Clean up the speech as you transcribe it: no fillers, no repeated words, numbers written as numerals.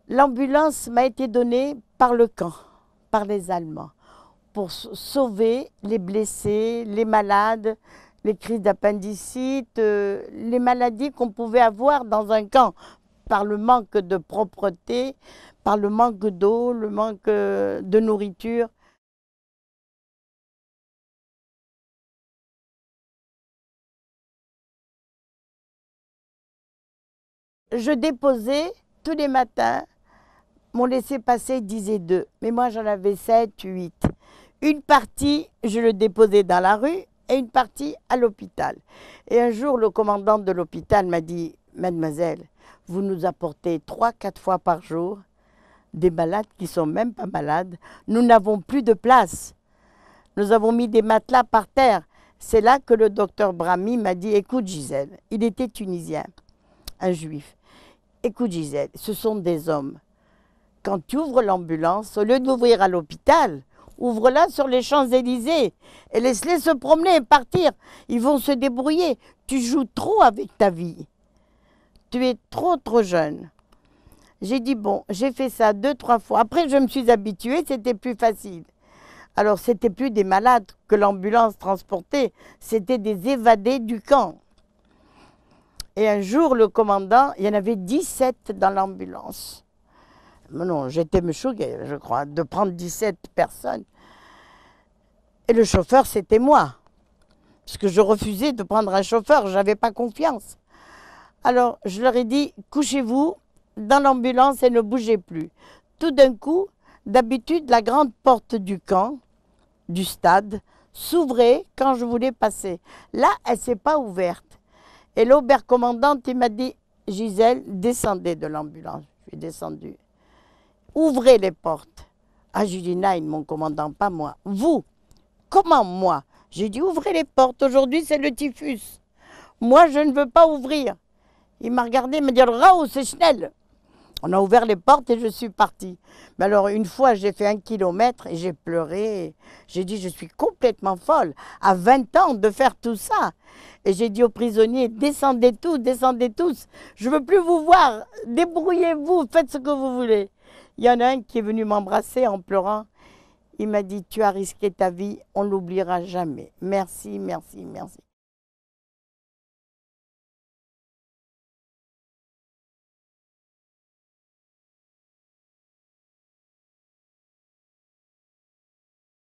L'ambulance m'a été donnée par le camp, par les Allemands, pour sauver les blessés, les malades, les crises d'appendicite, les maladies qu'on pouvait avoir dans un camp, par le manque de propreté, par le manque d'eau, le manque de nourriture. Je déposais tous les matins. Mon laissez-passer disait 2, mais moi j'en avais 7, 8. Une partie, je le déposais dans la rue et une partie à l'hôpital. Et un jour, le commandant de l'hôpital m'a dit, mademoiselle, vous nous apportez 3, 4 fois par jour des malades qui ne sont même pas malades. Nous n'avons plus de place. Nous avons mis des matelas par terre. C'est là que le docteur Brahmi m'a dit, écoute Gisèle, il était tunisien, un juif. Écoute Gisèle, ce sont des hommes. Quand tu ouvres l'ambulance, au lieu d'ouvrir à l'hôpital, ouvre-la sur les Champs-Élysées et laisse-les se promener et partir. Ils vont se débrouiller. Tu joues trop avec ta vie. Tu es trop jeune. J'ai dit bon, j'ai fait ça 2, 3 fois. Après, je me suis habituée, c'était plus facile. Alors, c'était plus des malades que l'ambulance transportait, c'était des évadés du camp. Et un jour, le commandant, il y en avait 17 dans l'ambulance. Non, j'étais me choquée, je crois, de prendre 17 personnes. Et le chauffeur, c'était moi. Parce que je refusais de prendre un chauffeur, je n'avais pas confiance. Alors, je leur ai dit, couchez-vous dans l'ambulance et ne bougez plus. Tout d'un coup, d'habitude, la grande porte du camp, du stade, s'ouvrait quand je voulais passer. Là, elle ne s'est pas ouverte. Et l'obercommandante, il m'a dit, Gisèle, descendez de l'ambulance. Je suis descendue. Ouvrez les portes. Ah, je dis, non, mon commandant, pas moi. Vous, comment moi? J'ai dit, ouvrez les portes. Aujourd'hui, c'est le typhus. Moi, je ne veux pas ouvrir. Il m'a regardé, il m'a dit, Raoult, c'est Schnell. On a ouvert les portes et je suis partie. Mais alors, une fois, j'ai fait 1 kilomètre et j'ai pleuré. J'ai dit, je suis complètement folle, à 20 ans, de faire tout ça. Et j'ai dit aux prisonniers, descendez tous. Je ne veux plus vous voir. Débrouillez-vous, faites ce que vous voulez. Il y en a un qui est venu m'embrasser en pleurant. Il m'a dit, tu as risqué ta vie, on ne l'oubliera jamais. Merci, merci, merci.